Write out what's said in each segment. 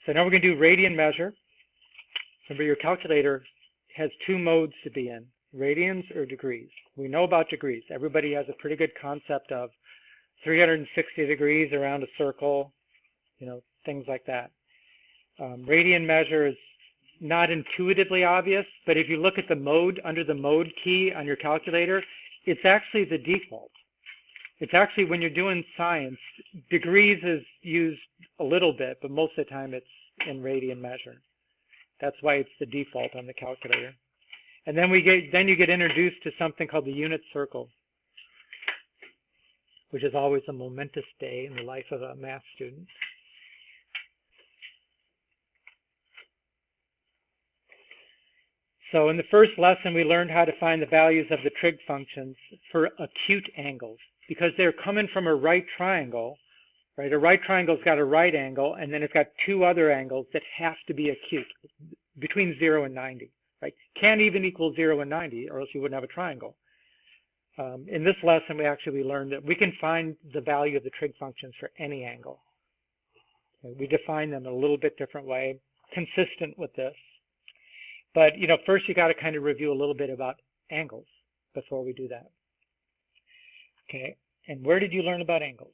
So now we're going to do radian measure. Remember, your calculator has two modes to be in, radians or degrees. We know about degrees. Everybody has a pretty good concept of 360 degrees around a circle, things like that. Radian measure is not intuitively obvious, but if you look at the mode, under the mode key on your calculator, it's actually the default. It's actually, when you're doing science, degrees is used a little bit, but most of the time it's in radian measure. That's why it's the default on the calculator. And then you get introduced to something called the unit circle, which is always a momentous day in the life of a math student. So in the first lesson, we learned how to find the values of the trig functions for acute angles, because they're coming from a right triangle, right? A right triangle's got a right angle, and then it's got two other angles that have to be acute, between 0 and 90, right? Can't even equal 0 and 90, or else you wouldn't have a triangle. In this lesson, we learned that we can find the value of the trig functions for any angle. Okay? We define them in a little bit different way, consistent with this. But, first you got to kind of review a little bit about angles before we do that. Okay, and where did you learn about angles?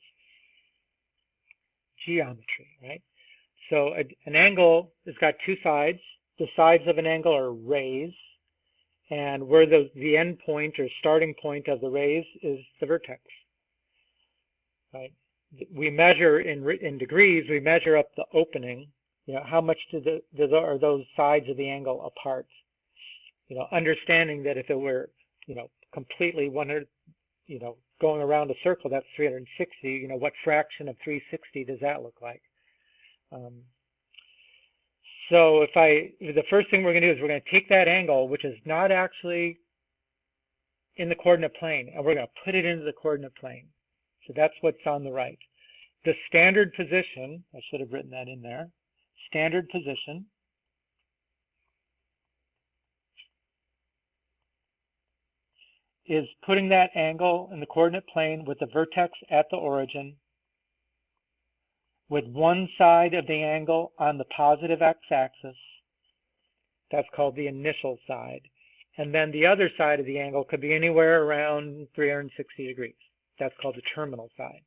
Geometry, right? So an angle has got two sides. The sides of an angle are rays, and where the end point or starting point of the rays is the vertex, right? We measure in degrees, we measure up the opening. How much are those sides of the angle apart? Understanding that if it were, completely 100, going around a circle, that's 360. What fraction of 360 does that look like? So the first thing we're going to do is we're going to take that angle, which is not actually in the coordinate plane, and we're going to put it into the coordinate plane. So that's what's on the right. The standard position, I should have written that in there. Standard position is putting that angle in the coordinate plane with the vertex at the origin, with one side of the angle on the positive x-axis. That's called the initial side. And then the other side of the angle could be anywhere around 360 degrees. That's called the terminal side.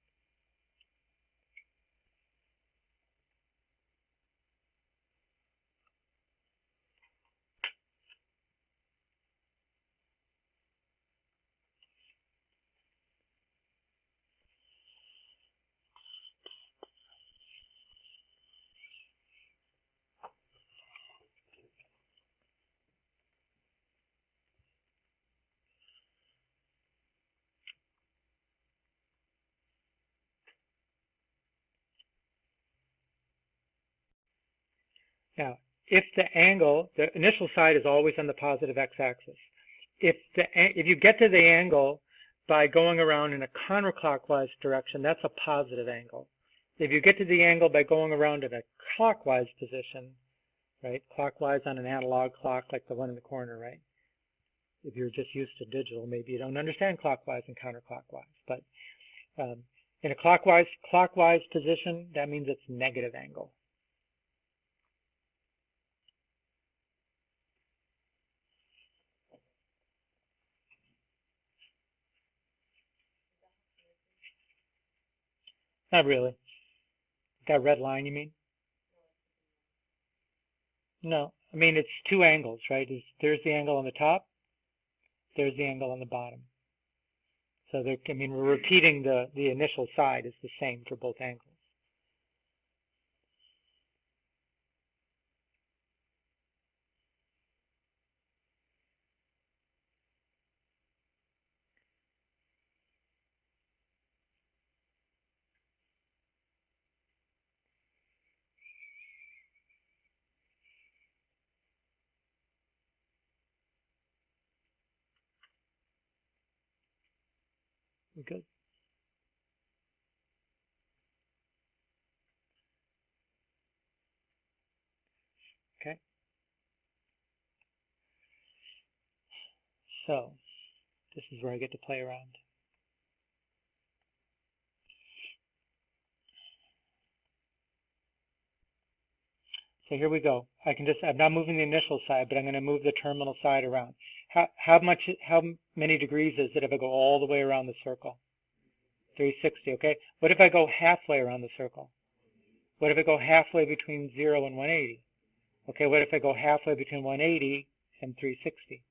Now, if the initial side is always on the positive x-axis. If you get to the angle by going around in a counterclockwise direction, that's a positive angle. If you get to the angle by going around in a clockwise position, right, clockwise on an analog clock like the one in the corner, right? If you're just used to digital, maybe you don't understand clockwise and counterclockwise. But in a clockwise position, that means it's negative angle. Not really. That red line, you mean? No. I mean, it's two angles, right? There's the angle on the top. There's the angle on the bottom. So we're repeating the initial side is the same for both angles. Good. Okay. So this is where I get to play around. So here we go. I'm not moving the initial side, but I'm going to move the terminal side around. How many degrees is it if I go all the way around the circle? 360, okay? What if I go halfway around the circle? What if I go halfway between 0 and 180? Okay, what if I go halfway between 180 and 360?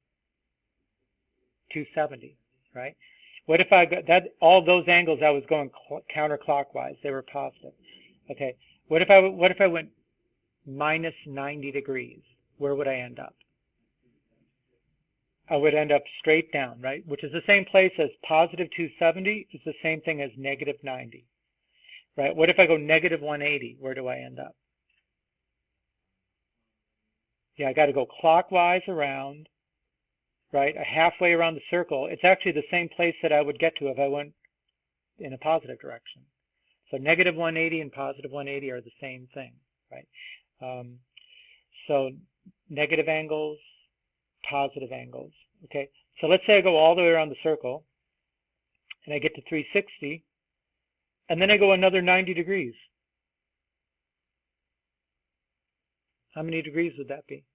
270, right? What if I got that, all those angles I was going counterclockwise, they were positive. Okay, what if I went minus 90 degrees? Where would I end up? I would end up straight down, right? Which is the same place as positive 270 is the same thing as negative 90, right? What if I go negative 180? Where do I end up? Yeah, I got to go clockwise around, right? Halfway around the circle. It's actually the same place that I would get to if I went in a positive direction. So negative 180 and positive 180 are the same thing, right? So negative angles, positive angles, okay? So let's say I go all the way around the circle and I get to 360 and then I go another 90 degrees. How many degrees would that be?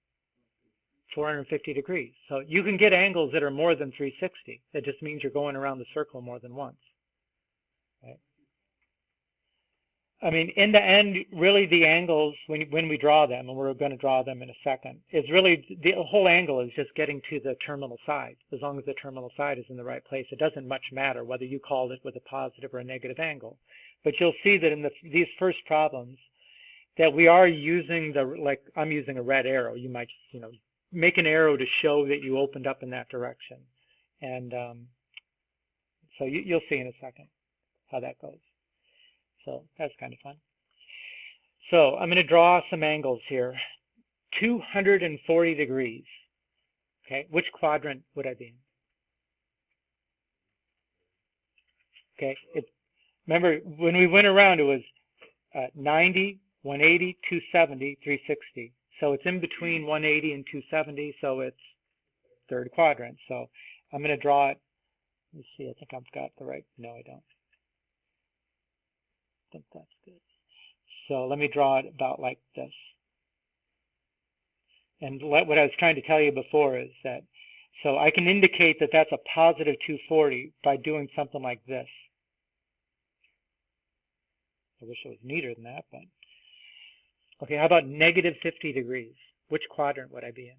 450 degrees. So you can get angles that are more than 360. That just means you're going around the circle more than once, right? I mean, in the end, really the angles, when we draw them, and we're going to draw them in a second, is really the whole angle is just getting to the terminal side. As long as the terminal side is in the right place, it doesn't much matter whether you called it with a positive or a negative angle. But you'll see that in these first problems that we are using like I'm using a red arrow. You might, make an arrow to show that you opened up in that direction. And so you'll see in a second how that goes. So that's kind of fun. So I'm going to draw some angles here. 240 degrees. Okay, which quadrant would I be in? Okay, remember when we went around it was 90, 180, 270, 360. So it's in between 180 and 270, so it's third quadrant. So I'm going to draw it. Let's see, I think I've got the right, no I don't. I think that's good. So let me draw it about like this. And what I was trying to tell you before is that, so I can indicate that that's a positive 240 by doing something like this. I wish it was neater than that, but. Okay, how about negative 50 degrees? Which quadrant would I be in?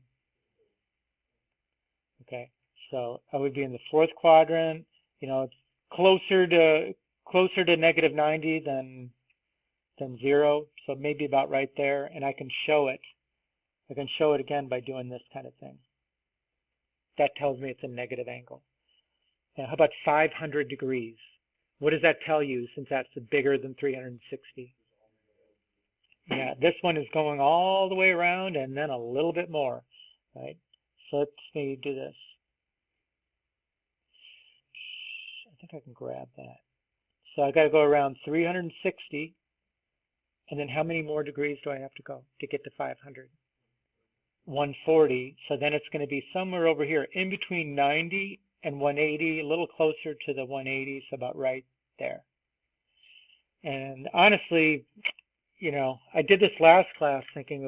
Okay, so I would be in the fourth quadrant. It's closer to negative 90 than 0, so maybe about right there, and I can show it. I can show it again by doing this kind of thing. That tells me it's a negative angle. Now, how about 500 degrees? What does that tell you since that's bigger than 360? Yeah, this one is going all the way around and then a little bit more, right? So let's maybe do this. I think I can grab that. So I got to go around 360, and then how many more degrees do I have to go to get to 500? 140. So then it's going to be somewhere over here in between 90 and 180, a little closer to the 180, so about right there. And honestly, I did this last class thinking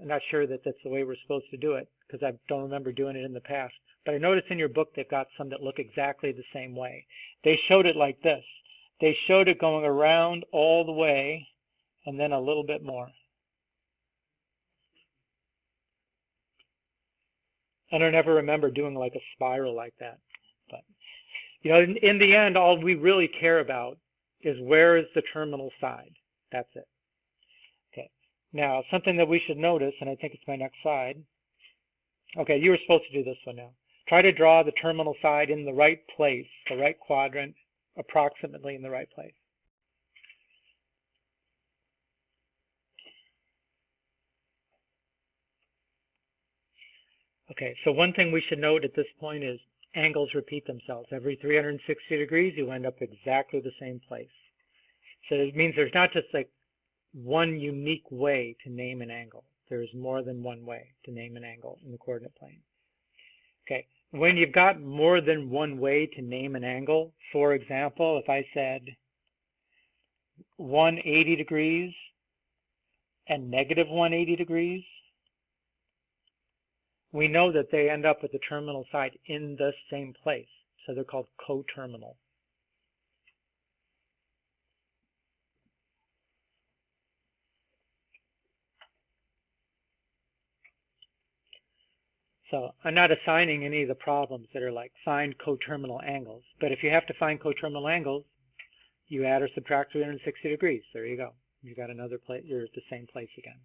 I'm not sure that that's the way we're supposed to do it because I don't remember doing it in the past. But I noticed in your book they've got some that look exactly the same way. They showed it like this. They showed it going around all the way and then a little bit more. I don't ever remember doing like a spiral like that. But, in the end, all we really care about is where is the terminal side. That's it. Okay. Now, something that we should notice, and I think it's my next slide. Okay, you were supposed to do this one now. Try to draw the terminal side in the right place, the right quadrant, approximately in the right place. Okay, so one thing we should note at this point is angles repeat themselves. Every 360 degrees, you end up exactly the same place. So it means there's not just like one unique way to name an angle. There's more than one way to name an angle in the coordinate plane. Okay, when you've got more than one way to name an angle, for example, if I said 180 degrees and negative 180 degrees, we know that they end up at the terminal side in the same place. So they're called coterminal. So I'm not assigning any of the problems that are like find coterminal angles. But if you have to find coterminal angles, you add or subtract 360 degrees. There you go. You got another place. You're at the same place again.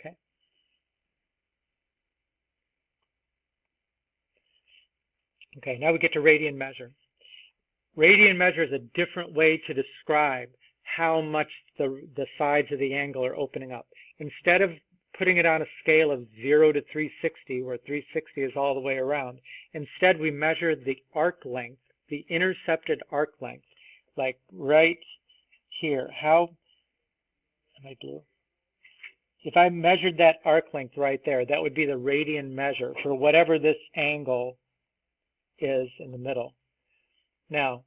Okay. Okay, now we get to radian measure. Radian measure is a different way to describe how much the sides of the angle are opening up. Instead of putting it on a scale of 0 to 360, where 360 is all the way around, instead we measure the arc length, the intercepted arc length, like right here. How am I blue? If I measured that arc length right there, that would be the radian measure for whatever this angle is in the middle. Now,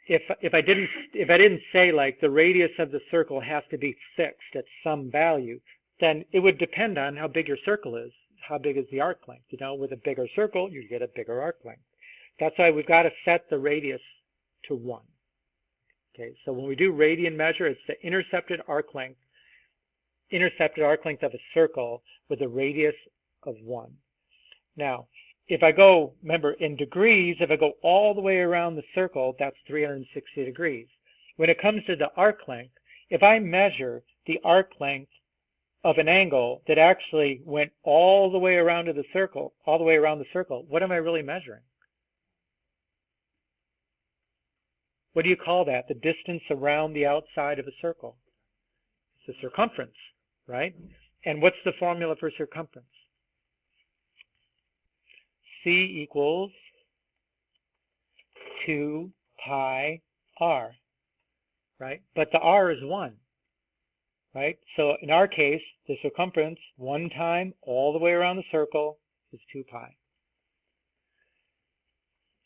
if I didn't say like the radius of the circle has to be fixed at some value, then it would depend on how big your circle is. How big is the arc length? You know, with a bigger circle, you get a bigger arc length. That's why we've got to set the radius to 1. Okay, so when we do radian measure, it's the intercepted arc length of a circle with a radius of 1. Now, if I go, remember, in degrees, if I go all the way around the circle, that's 360 degrees. When it comes to the arc length, if I measure the arc length of an angle that actually went all the way around the circle, what am I really measuring? What do you call that? The distance around the outside of a circle. It's the circumference, right? And what's the formula for circumference? C equals 2 pi r, right? But the r is 1, right? So in our case, the circumference, 1 time all the way around the circle, is 2 pi.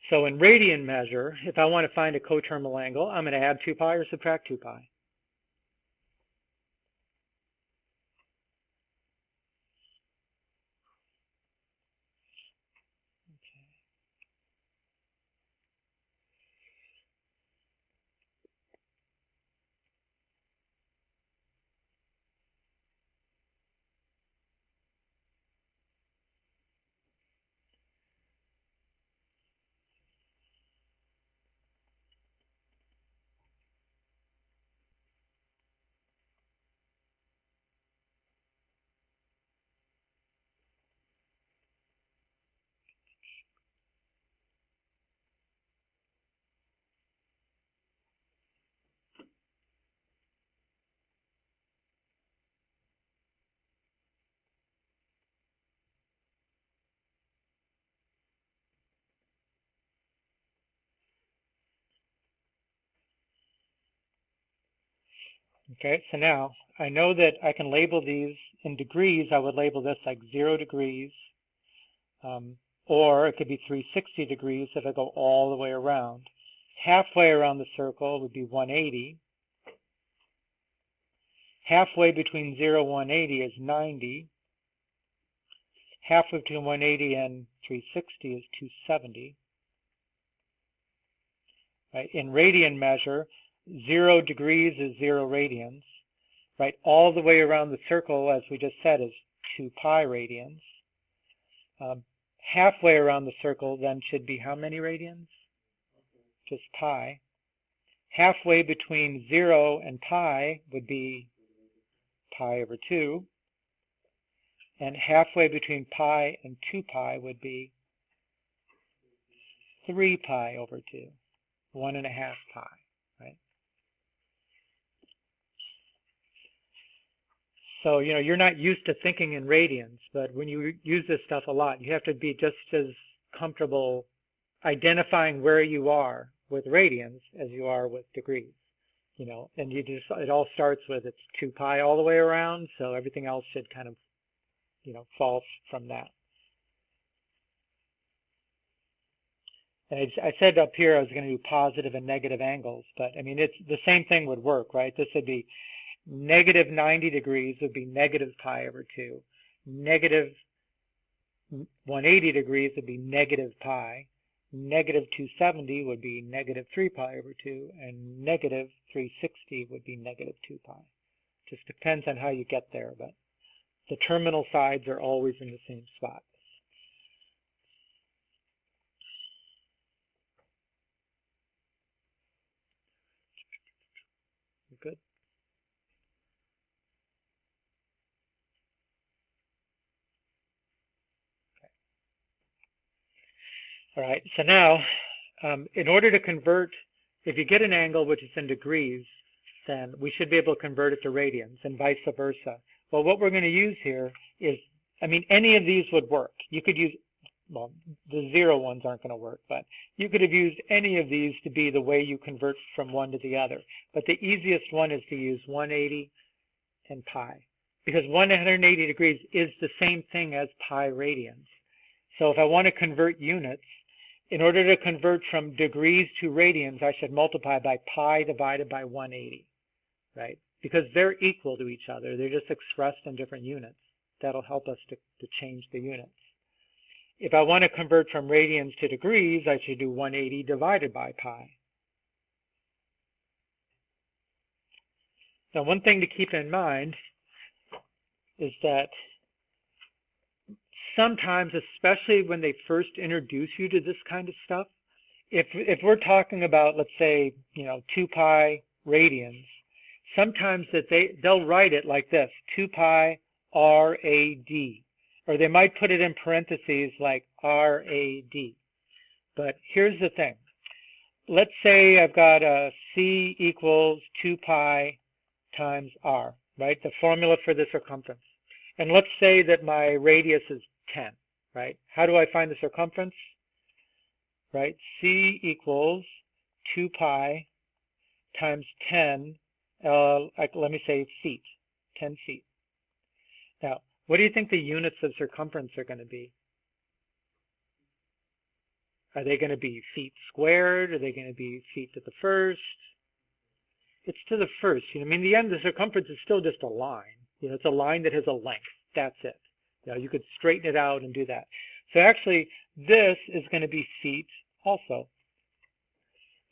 So in radian measure, if I want to find a coterminal angle, I'm going to add 2 pi or subtract 2 pi. Okay, so now I know that I can label these in degrees. I would label this like 0 degrees, or it could be 360 degrees if I go all the way around. Halfway around the circle would be 180. Halfway between 0 and 180 is 90. Halfway between 180 and 360 is 270. Right? In radian measure, 0 degrees is 0 radians. Right? All the way around the circle, as we just said, is 2 pi radians. Halfway around the circle then should be how many radians? Just pi. Halfway between 0 and pi would be pi over 2. And halfway between pi and 2 pi would be 3 pi over 2, 1.5 pi, right? So, you're not used to thinking in radians, but when you use this stuff a lot, you have to be just as comfortable identifying where you are with radians as you are with degrees, and it all starts with it's 2 pi all the way around, so everything else should kind of, fall from that. And I said up here I was going to do positive and negative angles, but I mean, it's the same thing would work, right? This would be negative 90 degrees would be negative pi over 2. Negative 180 degrees would be negative pi. Negative 270 would be negative 3 pi over 2. And negative 360 would be negative 2 pi. Just depends on how you get there, but the terminal sides are always in the same spot. Good. All right, so now, in order to convert, if you get an angle which is in degrees, then we should be able to convert it to radians and vice versa. Well, what we're going to use here is, I mean, any of these would work. You could use, well, the 0 ones aren't going to work, but you could have used any of these to be the way you convert from one to the other. But the easiest one is to use 180 and pi, because 180 degrees is the same thing as pi radians. So if I want to convert units, in order to convert from degrees to radians, I should multiply by pi divided by 180, right? Because they're equal to each other. They're just expressed in different units. That'll help us to change the units. If I want to convert from radians to degrees, I should do 180 divided by pi. Now, one thing to keep in mind is that sometimes, especially when they first introduce you to this kind of stuff, if we're talking about, let's say, 2 pi radians, sometimes that they'll write it like this, 2 pi RAD, or they might put it in parentheses like RAD. But here's the thing. Let's say I've got a C equals 2 pi times R, right? The formula for the circumference. And let's say that my radius is 10, right? How do I find the circumference? Right? C equals 2 pi times 10, let me say feet, 10 feet. Now, what do you think the units of circumference are going to be? Are they going to be feet squared? Are they going to be feet to the first? It's to the first. I mean, the end, the circumference is still just a line. It's a line that has a length. That's it. You could straighten it out and do that. So actually, this is going to be feet also.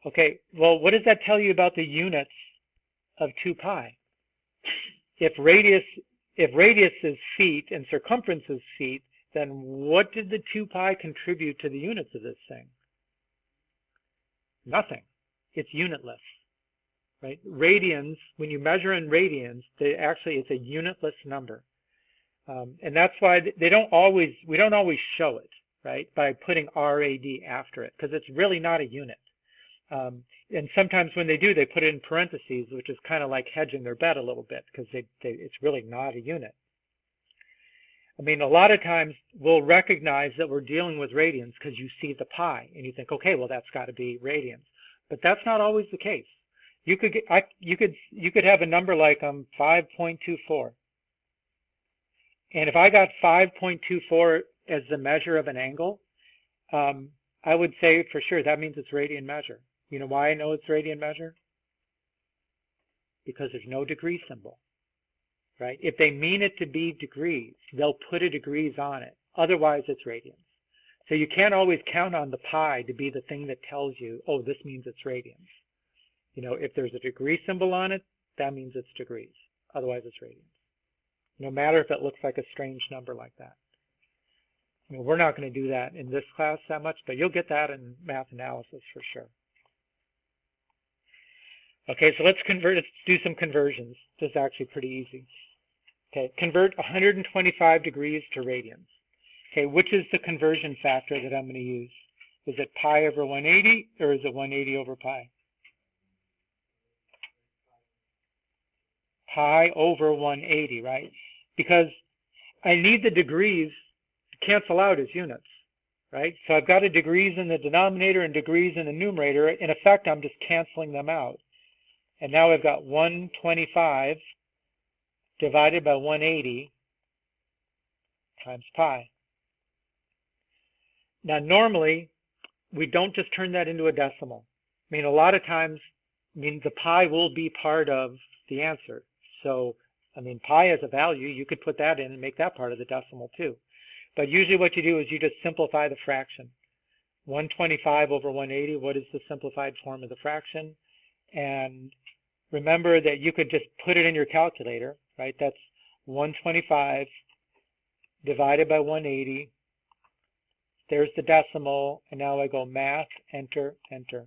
Okay, well, what does that tell you about the units of 2 pi? If radius is feet and circumference is feet, then what did the 2 pi contribute to the units of this thing? Nothing. It's unitless, right? Radians, when you measure in radians, it's a unitless number. And that's why we don't always show it, right, by putting RAD after it, because it's really not a unit. And sometimes when they do, they put it in parentheses, which is kind of like hedging their bet a little bit, because it's really not a unit. I mean, a lot of times we'll recognize that we're dealing with radians because you see the pi and you think, okay, well, that's got to be radians. But that's not always the case. You could have a number like 5.24. And if I got 5.24 as the measure of an angle, I would say for sure that means it's radian measure. You know why I know it's radian measure? Because there's no degree symbol, right? If they mean it to be degrees, they'll put a degrees on it. Otherwise, it's radians. So you can't always count on the pi to be the thing that tells you, oh, this means it's radians. If there's a degree symbol on it, that means it's degrees. Otherwise, it's radians. No matter if it looks like a strange number like that. We're not going to do that in this class that much, but you'll get that in math analysis for sure. Okay, so let's do some conversions. This is actually pretty easy. Okay, convert 125 degrees to radians. Okay, which is the conversion factor that I'm going to use? Is it pi over 180 or is it 180 over pi? pi over 180, right? Because I need the degrees to cancel out as units, right? So I've got a degrees in the denominator and degrees in the numerator. In effect, I'm just canceling them out. And now I've got 125 divided by 180 times pi. Now, normally, we don't just turn that into a decimal. I mean, a lot of times, the pi will be part of the answer. So, I mean, pi has a value. You could put that in and make that part of the decimal too. But usually what you do is you just simplify the fraction. 125 over 180, what is the simplified form of the fraction? And remember that you could just put it in your calculator, right? That's 125 divided by 180. There's the decimal, and now I go math, enter, enter.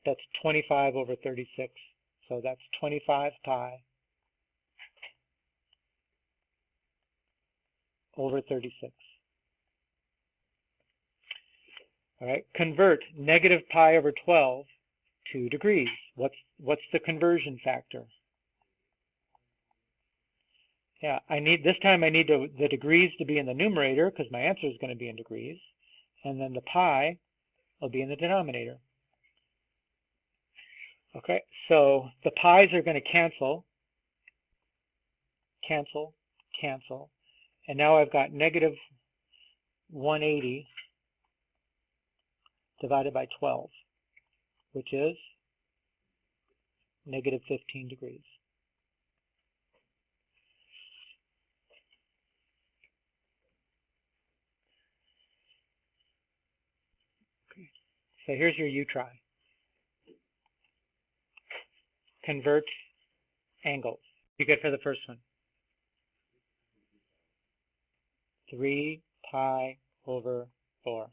That's 25 over 36. So that's 25 pi over 36. All right, convert negative pi over 12 to degrees. What's the conversion factor? Yeah, this time I need the degrees to be in the numerator because my answer is going to be in degrees. And then the pi will be in the denominator. Okay, so the pi's are going to cancel, cancel, cancel. And now I've got negative 180 divided by 12, which is negative 15 degrees. Okay. So here's your U try. Convert angles. You get for the first one. 3 pi over 4,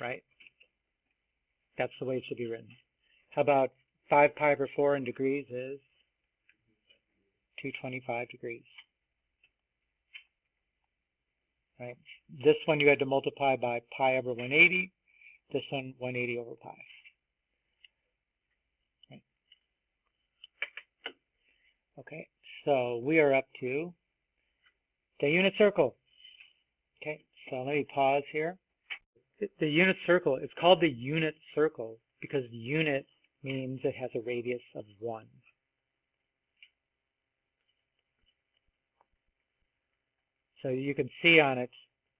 right? That's the way it should be written. How about 5 pi over 4 in degrees is 225 degrees, right? This one you had to multiply by pi over 180. This one, 180 over pi. Right. Okay, so we are up to the unit circle. Okay, so let me pause here. The unit circle, it's called the unit circle because the unit means it has a radius of 1. So you can see on it,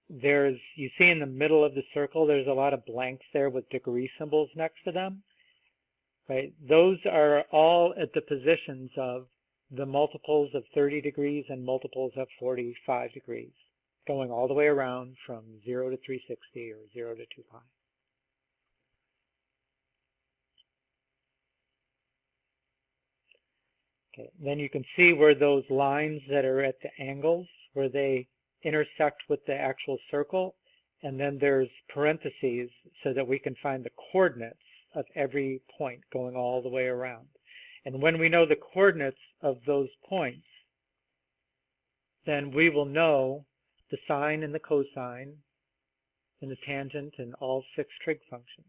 you see in the middle of the circle, there's a lot of blanks there with degree symbols next to them, right? Those are all at the positions of the multiples of 30 degrees and multiples of 45 degrees, going all the way around from 0 to 360 or 0 to 2 pi. Okay, then you can see where those lines that are at the angles, where they intersect with the actual circle, and then there's parentheses so that we can find the coordinates of every point going all the way around. And when we know the coordinates of those points, then we will know the sine and the cosine and the tangent and all 6 trig functions.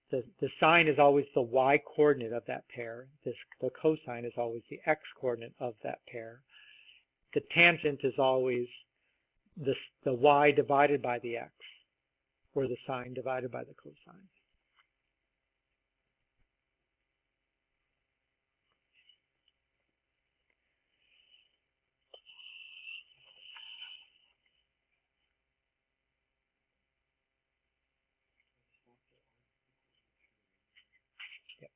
The sine is always the y coordinate of that pair. The cosine is always the x coordinate of that pair. The tangent is always the y divided by the x, or the sine divided by the cosine. Yep.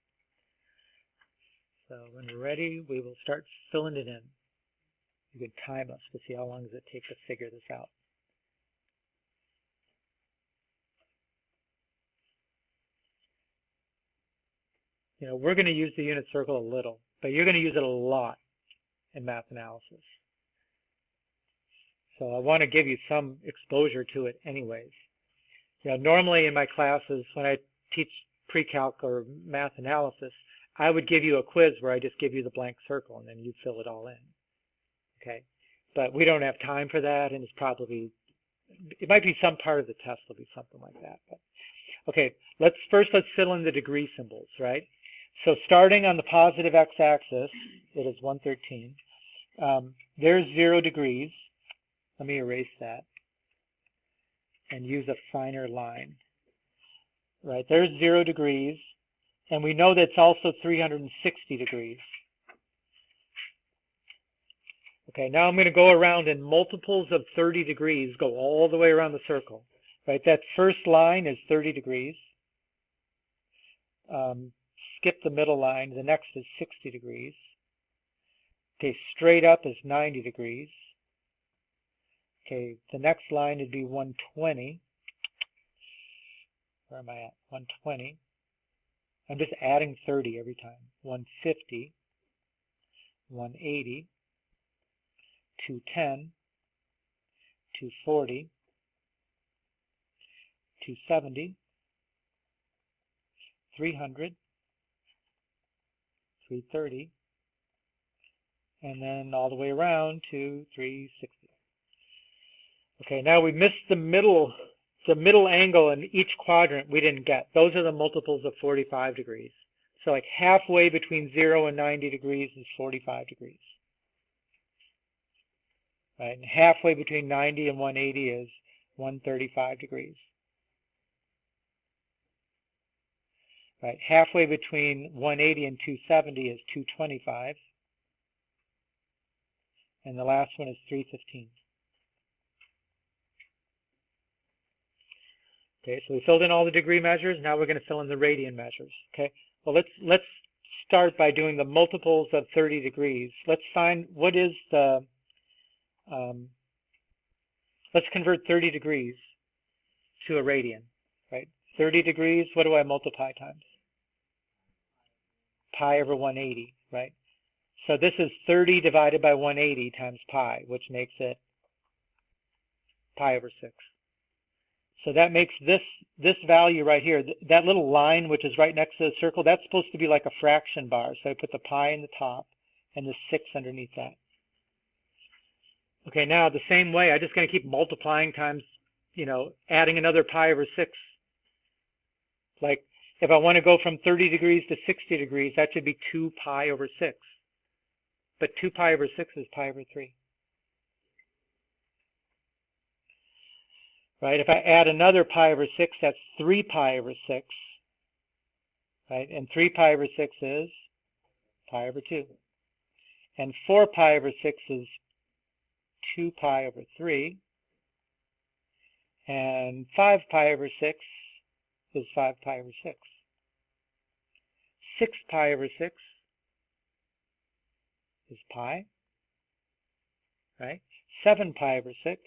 So when we're ready, we will start filling it in. You can time us to see how long does it take to figure this out. You know, we're going to use the unit circle a little, but you're going to use it a lot in math analysis. So I want to give you some exposure to it anyways. You know, normally in my classes, when I teach pre-calc or math analysis, I would give you a quiz where I just give you the blank circle and then you fill it all in. Okay, but we don't have time for that, and it might be some part of the test will be something like that. But okay, let's fill in the degree symbols, right? So starting on the positive x-axis, it is 113. There's 0 degrees. Let me erase that and use a finer line. Right, there's 0 degrees, and we know that's also 360 degrees. Okay, now I'm going to go around in multiples of 30 degrees, go all the way around the circle. Right, that first line is 30 degrees. Skip the middle line, the next is 60 degrees. Okay, straight up is 90 degrees. Okay, the next line would be 120. Where am I at? 120. I'm just adding 30 every time. 150, 180, 210, 240, 270, 300, 330, and then all the way around to 360. Okay, now we missed the middle angle in each quadrant we didn't get. Those are the multiples of 45 degrees. So like halfway between 0 and 90 degrees is 45 degrees. Right, and halfway between 90 and 180 is 135 degrees. Right, halfway between 180 and 270 is 225. And the last one is 315. Okay, so we filled in all the degree measures. Now we're going to fill in the radian measures. Okay, well let's start by doing the multiples of 30 degrees. Let's find what is the. Let's convert 30 degrees to a radian. Right, 30 degrees. What do I multiply times? Pi over 180. Right. So this is 30 divided by 180 times pi, which makes it pi over 6. So that makes this value right here, that little line which is right next to the circle, that's supposed to be like a fraction bar. So I put the pi in the top and the 6 underneath that. Okay, now the same way, I'm just going to keep multiplying times, adding another pi over 6. Like if I want to go from 30 degrees to 60 degrees, that should be 2 pi over 6. But 2 pi over 6 is pi over 3. Right, if I add another pi over 6, that's 3 pi over 6. Right, and 3 pi over 6 is pi over 2. And 4 pi over 6 is 2 pi over 3. And 5 pi over 6 is 5 pi over 6. 6 pi over 6 is pi. Right, 7 pi over 6.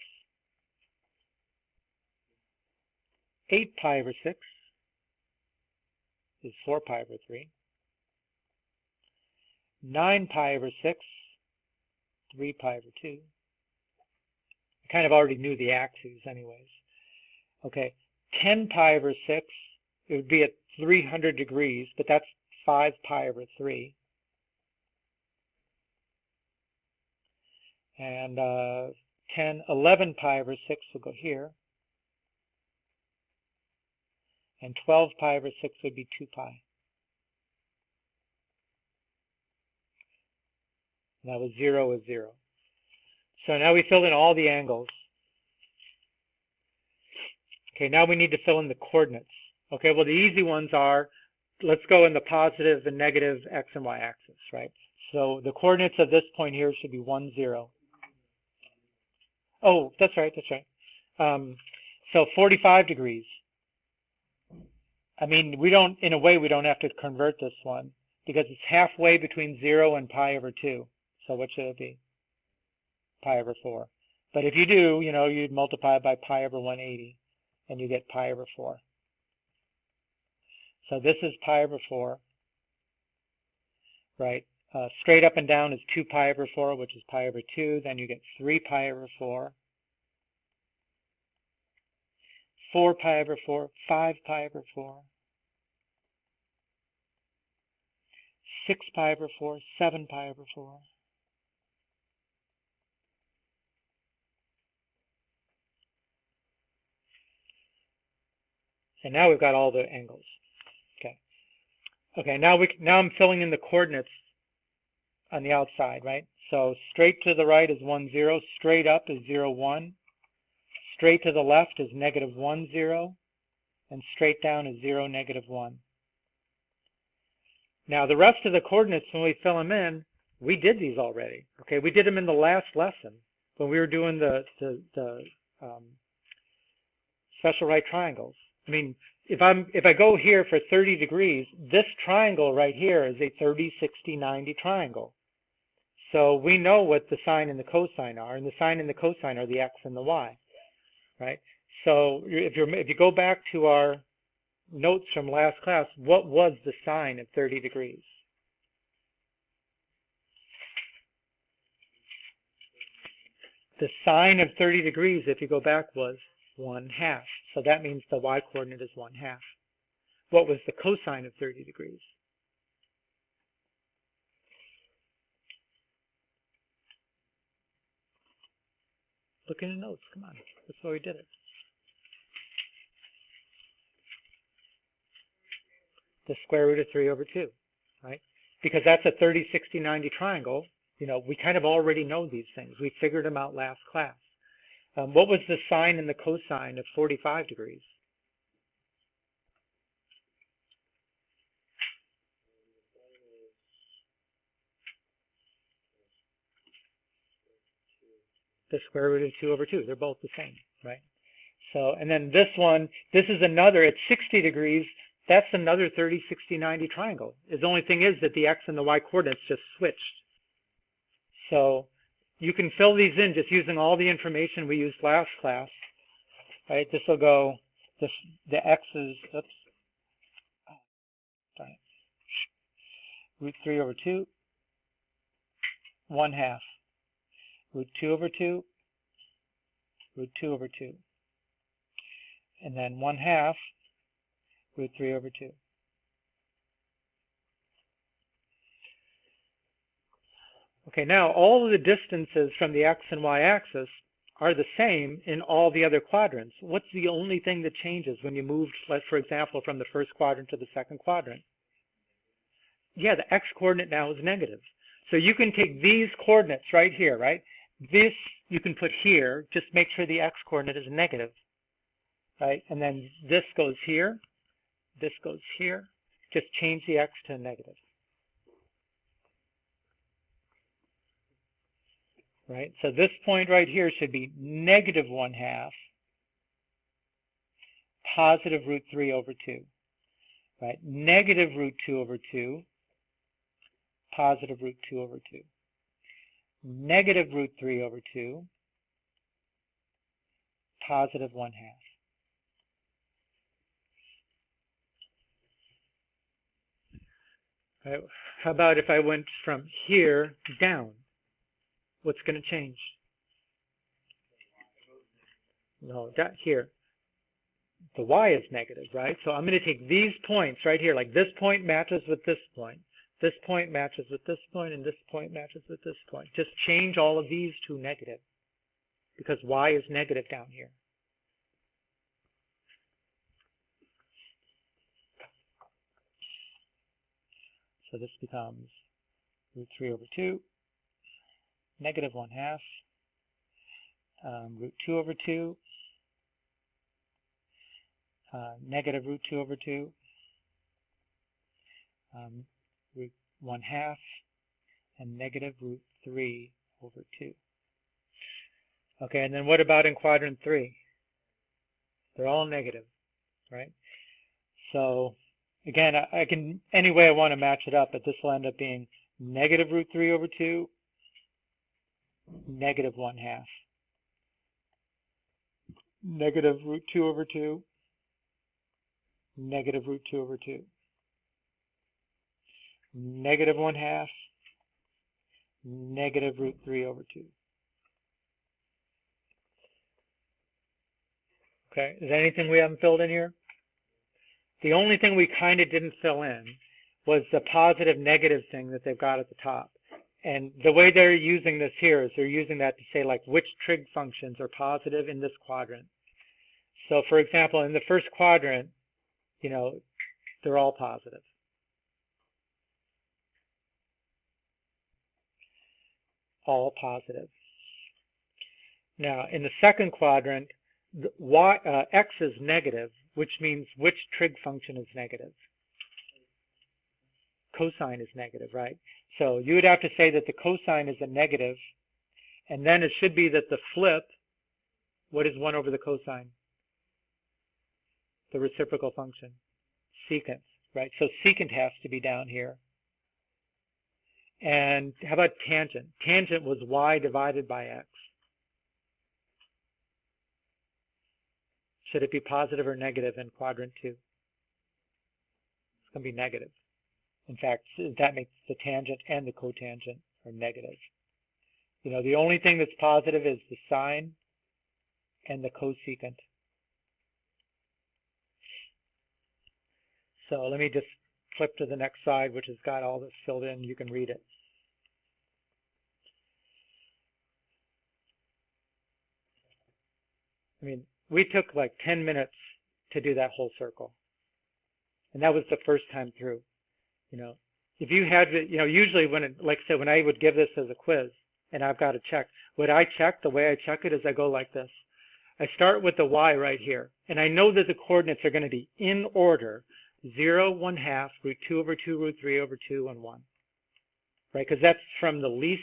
8 pi over 6 is 4 pi over 3. 9 pi over 6, 3 pi over 2. I kind of already knew the axes anyways. Okay, 10 pi over 6, it would be at 300 degrees, but that's 5 pi over 3. And 11 pi over 6 will go here. And 12 pi over 6 would be 2 pi. And that was 0 is 0. So now we filled in all the angles. Okay, now we need to fill in the coordinates. Okay, well the easy ones are, let's go in the positive and negative x and y axis, right? So the coordinates of this point here should be 1, 0. Oh, that's right. So 45 degrees. I mean, in a way, we don't have to convert this one because it's halfway between 0 and pi over 2. So what should it be? Pi over 4. But if you do, you'd multiply by pi over 180 and you get pi over 4. So this is pi over 4, right? Straight up and down is 2 pi over 4, which is pi over 2. Then you get 3 pi over 4, 4 pi over 4, 5 pi over 4, 6 pi over 4, 7 pi over 4. And now we've got all the angles. Okay. Okay, now I'm filling in the coordinates on the outside, right? So straight to the right is 1, 0. Straight up is 0, 1. Straight to the left is negative 1, 0. And straight down is 0, negative 1. Now the rest of the coordinates, when we fill them in, we did these already. Okay, we did them in the last lesson when we were doing the special right triangles. I mean, if I go here for 30 degrees, this triangle right here is a 30, 60, 90 triangle. So we know what the sine and the cosine are, and the sine and the cosine are the x and the y, right? So if you go back to our notes from last class, what was the sine of 30 degrees? The sine of 30 degrees, if you go back, was 1/2. So that means the y-coordinate is 1/2. What was the cosine of 30 degrees? Look in the notes, come on. That's why we did it. The square root of 3 over 2, right? Because that's a 30, 60, 90 triangle. You know, we kind of already know these things. We figured them out last class. What was the sine and the cosine of 45 degrees? The square root of 2 over 2. They're both the same, right? So, and then this one, this is another, at 60 degrees, that's another 30, 60, 90 triangle. The only thing is that the x and the y coordinates just switched. So you can fill these in just using all the information we used last class, right? This will go, the x is, oops, sorry, root 3 over 2, 1/2, root 2 over 2, root 2 over 2, and then 1/2, root 3 over 2. Okay, now all of the distances from the x and y axis are the same in all the other quadrants. What's the only thing that changes when you move, for example, from the first quadrant to the second quadrant? Yeah, the x coordinate now is negative. So you can take these coordinates right here, right? This you can put here, just make sure the x coordinate is negative, right? And then this goes here, this goes here. Just change the x to negative. Right? So this point right here should be negative 1/2 positive root 3 over 2. Right? Negative root 2 over 2 positive root 2 over 2. Negative root 3 over 2 positive 1/2. Right? How about if I went from here down? What's going to change? No, that here. The y is negative, right? So I'm going to take these points right here, like this point matches with this point. This point matches with this point, and this point matches with this point. Just change all of these to negative, because y is negative down here. So this becomes root 3 over 2, negative 1/2, root 2 over 2, negative root 2 over 2, root 1/2, and negative root 3 over 2. Okay, and then what about in quadrant 3? They're all negative, right? So again, I can, any way I want to match it up, but this will end up being negative root 3 over 2, negative 1/2, negative root 2 over 2, negative root 2 over 2, negative 1/2, negative root 3 over 2. Okay, is there anything we haven't filled in here? The only thing we kind of didn't fill in was the positive negative thing that they've got at the top. And the way they're using this here is they're using that to say like which trig functions are positive in this quadrant. So for example, in the first quadrant, you know, they're all positive. all positive. Now, in the second quadrant, x is negative, which means which trig function is negative? Cosine is negative, right? So you would have to say that the cosine is a negative, and then it should be that the flip, what is 1 over the cosine? The reciprocal function, secant, right? So secant has to be down here. And how about tangent? Tangent was y divided by x. Should it be positive or negative in quadrant 2? It's going to be negative. In fact, that makes the tangent and the cotangent are negative. You know, the only thing that's positive is the sine and the cosecant. So let me just flip to the next slide, which has got all this filled in. You can read it. I mean, we took like 10 minutes to do that whole circle. And that was the first time through. You know, if you had, you know, usually when, like I said, when I would give this as a quiz and I've got to check, what I check, the way I check it is I go like this. I start with the y right here. And I know that the coordinates are going to be in order, 0, 1/2, root 2 over 2, root 3 over 2, and 1. Right? Because that's from the least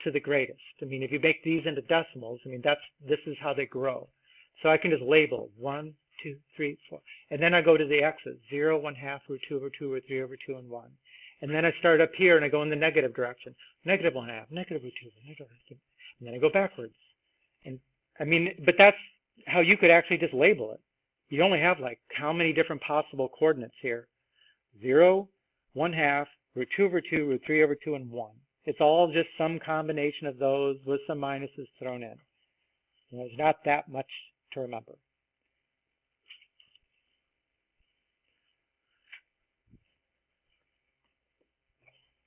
to the greatest. I mean, if you make these into decimals, I mean, this is how they grow. So I can just label 1, 2, 3, 4. And then I go to the x's, 0, 1/2, root 2 over 2, root 3 over 2, and 1. And then I start up here and I go in the negative direction. Negative 1/2, negative root 2, negative root 2. And then I go backwards. And I mean, but that's how you could actually just label it. You only have like how many different possible coordinates here? 0, 1/2, root 2 over 2, root 3 over 2, and 1. It's all just some combination of those with some minuses thrown in. You know, there's not that much to remember.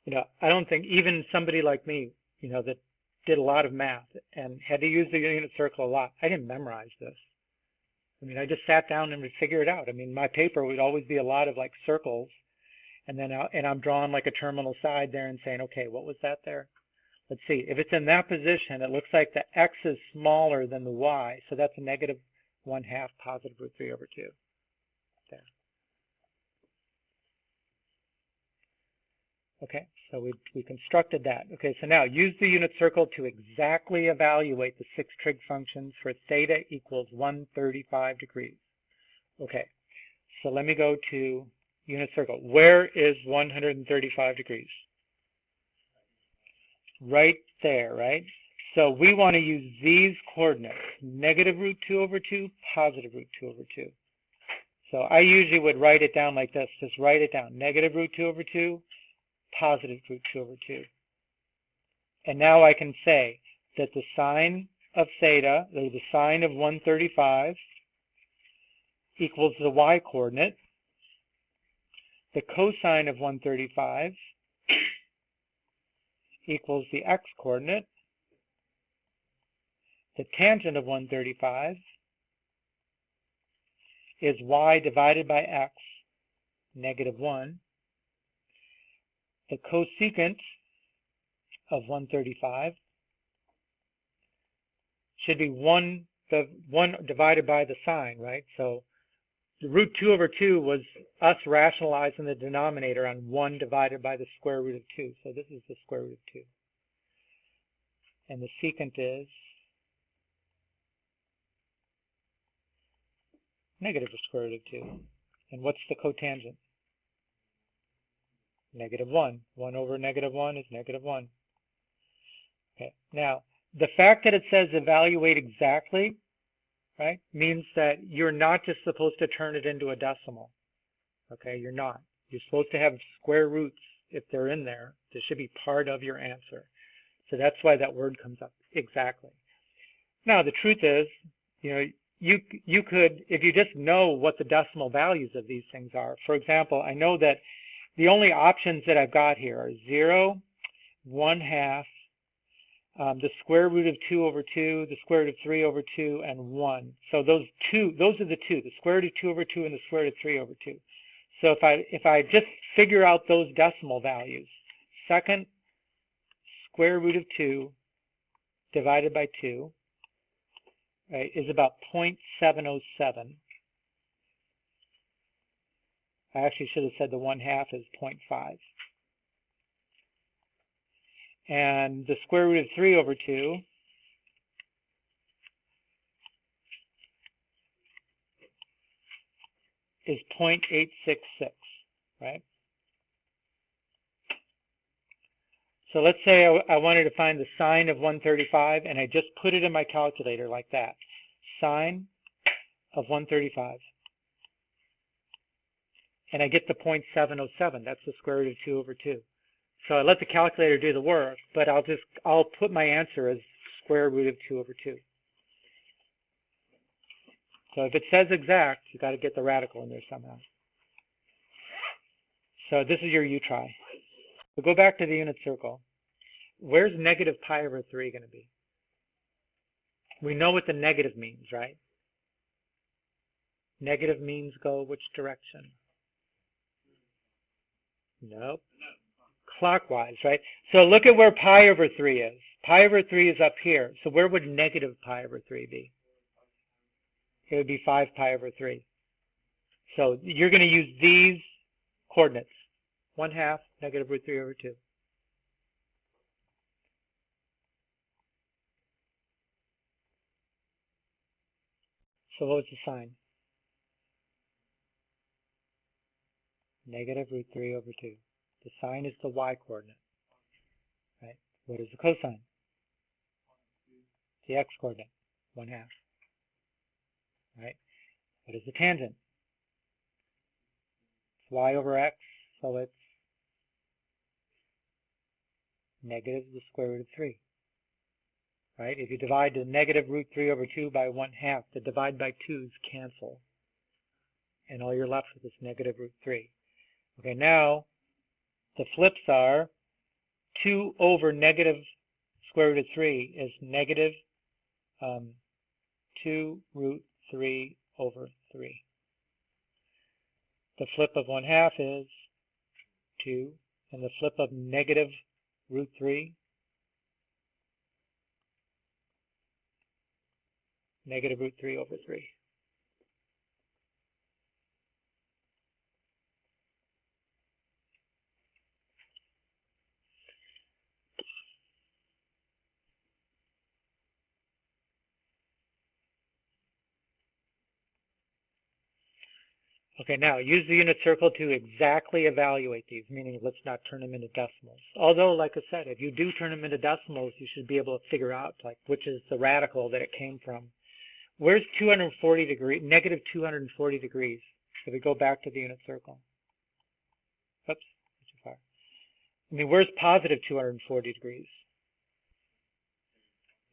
You know, I don't think even somebody like me, you know, that did a lot of math and had to use the unit circle a lot, I didn't memorize this. I mean, I just sat down and would figure it out. I mean, my paper would always be a lot of like circles, and then I'm drawing like a terminal side there and saying, okay, what was that there? Let's see. If it's in that position, it looks like the x is smaller than the y, so that's a negative 1/2 positive root 3 over 2. There. Okay, so we constructed that. Okay, so now use the unit circle to exactly evaluate the 6 trig functions for theta equals 135 degrees. Okay, so let me go to unit circle. Where is 135 degrees? Right there, right? So we want to use these coordinates, negative root 2 over 2, positive root 2 over 2. So I usually would write it down like this. Just write it down. Negative root 2 over 2, positive root 2 over 2. And now I can say that the sine of theta, or the sine of 135, equals the y coordinate. The cosine of 135 equals the x coordinate. The tangent of 135 is y divided by x, negative 1. The cosecant of 135 should be 1 divided by the sine, right? So the root 2 over 2 was us rationalizing the denominator on 1 divided by the square root of 2. So this is the square root of 2. And the secant is negative the square root of 2. And what's the cotangent? Negative 1. 1 over negative 1 is negative 1. Okay. Now, the fact that it says evaluate exactly, right, means that you're not just supposed to turn it into a decimal. Okay, you're not. You're supposed to have square roots if they're in there. They should be part of your answer. So that's why that word comes up, exactly. Now, the truth is, you know, you could, if you just know what the decimal values of these things are. For example, I know that the only options that I've got here are 0, 1/2, the square root of 2 over 2, the square root of 3 over 2, and 1. So those are the two, the square root of 2 over 2 and the square root of 3 over 2. So if I just figure out those decimal values, second, square root of 2, divided by 2, right, is about 0.707. I actually should have said the 1/2 is 0.5. And the square root of 3 over 2 is 0.866, right? So let's say I wanted to find the sine of 135, and I just put it in my calculator like that. Sine of 135. And I get the 0.707. That's the square root of 2 over 2. So I let the calculator do the work, but I'll put my answer as square root of 2 over 2. So if it says exact, you got to get the radical in there somehow. So this is your U try. So go back to the unit circle. Where's negative pi over 3 going to be? We know what the negative means, right? Negative means go which direction? Nope. Clockwise, right? So look at where pi over 3 is. Pi over 3 is up here. So where would negative pi over 3 be? It would be 5 pi over 3. So you're going to use these coordinates. 1/2 negative root 3 over 2. So what was the sign? Negative root 3 over 2. The sign is the y coordinate, right? What is the cosine? The x coordinate, 1/2, right? What is the tangent? It's y over x, so it's negative the square root of 3, right? If you divide the negative root 3 over 2 by 1/2, the divide by 2's cancel, and all you're left with is negative root 3. Okay, now the flips are 2 over negative square root of 3 is negative 2 root 3 over 3. The flip of 1/2 is 2, and the flip of negative root 3, negative root 3 over 3. Okay, now use the unit circle to exactly evaluate these, meaning let's not turn them into decimals. Although, like I said, if you do turn them into decimals, you should be able to figure out like which is the radical that it came from. Where's 240 degrees, negative 240 degrees? If we go back to the unit circle. Oops, too far. I mean, where's positive 240 degrees?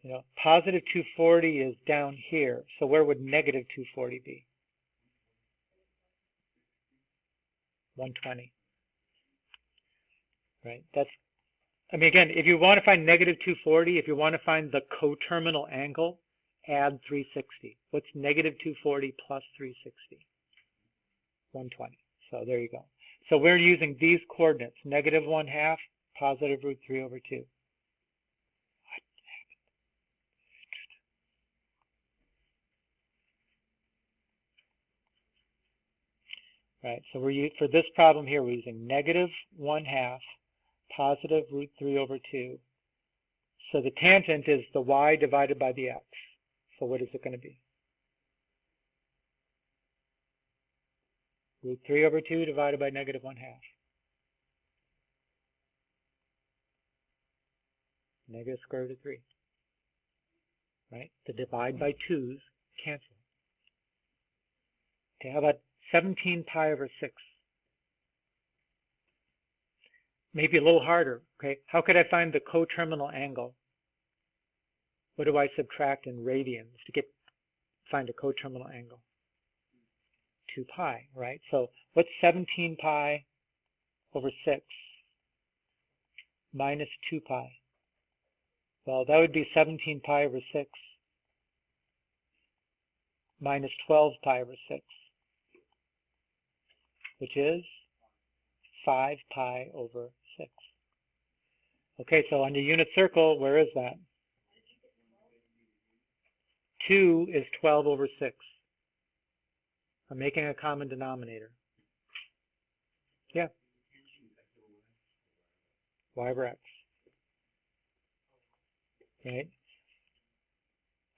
You know, positive 240 is down here. So where would negative 240 be? 120. Right? That's, I mean, again, if you want to find negative 240, if you want to find the coterminal angle, add 360. What's negative 240 plus 360? 120. So there you go. So we're using these coordinates, negative 1/2, positive root 3 over 2. Right, so for this problem here, we're using negative 1/2, positive root 3 over 2. So the tangent is the y divided by the x. So what is it going to be? Root 3 over 2 divided by negative 1/2. Negative square root of 3. Right? The divide by 2's cancel. Okay, how about 17 pi over 6? Maybe a little harder. Okay, how could I find the coterminal angle? What do I subtract in radians to find a coterminal angle? 2 pi, right? So what's 17 pi over 6 minus 2 pi? Well, that would be 17 pi over 6 minus 12 pi over 6, which is 5 pi over 6. Okay, so on your unit circle, where is that? 2 is 12 over 6. I'm making a common denominator. Yeah. Y over X. Right?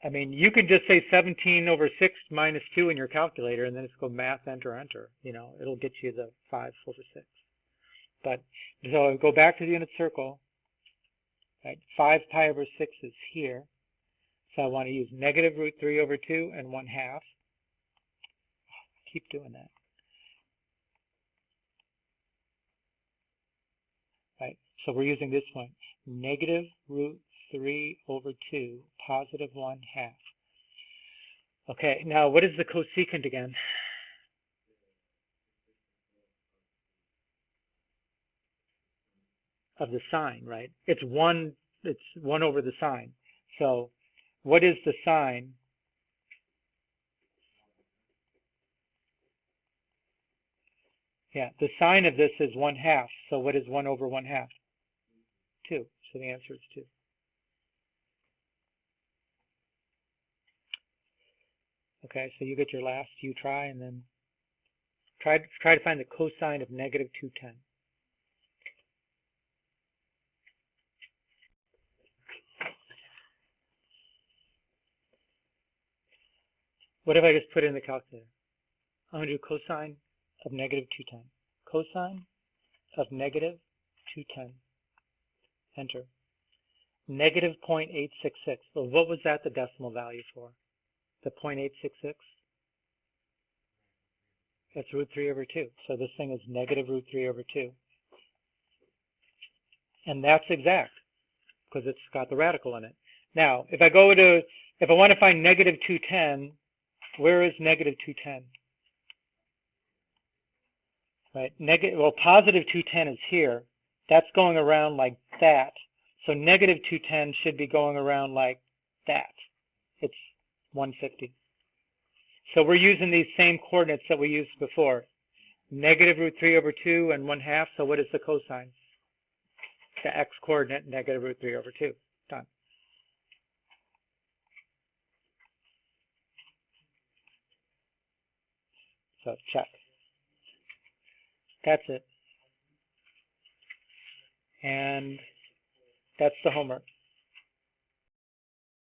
I mean, you could just say 17 over 6 minus 2 in your calculator, and then just go math, enter, enter. You know, it'll get you the 5 over 6. But, so go back to the unit circle. Right? 5 pi over 6 is here. So I want to use negative root 3 over 2 and 1/2. Keep doing that. Right? So we're using this one. Negative root 3 over 2, positive 1/2. Okay, now what is the cosecant again? Of the sine, right? It's 1 over the sine. So what is the sine? Yeah, the sine of this is 1/2. So what is 1 over 1/2? 2. So the answer is 2. Okay, so you get your last, you try, and then try to find the cosine of negative 210. What if I just put it in the calculator? I'm going to do cosine of negative 210. Cosine of negative 210. Enter. Negative 0.866. Well, what was that the decimal value for? The 0.866? That's root 3 over 2. So this thing is negative root 3 over 2. And that's exact, because it's got the radical in it. Now, if I want to find negative 210, where is negative 210? Right? Well, positive 210 is here. That's going around like that. So negative 210 should be going around like that. It's 150. So we're using these same coordinates that we used before. Negative root 3 over 2 and 1/2. So what is the cosine? The x coordinate, negative root 3 over 2. Done. So check. That's it. And that's the homework.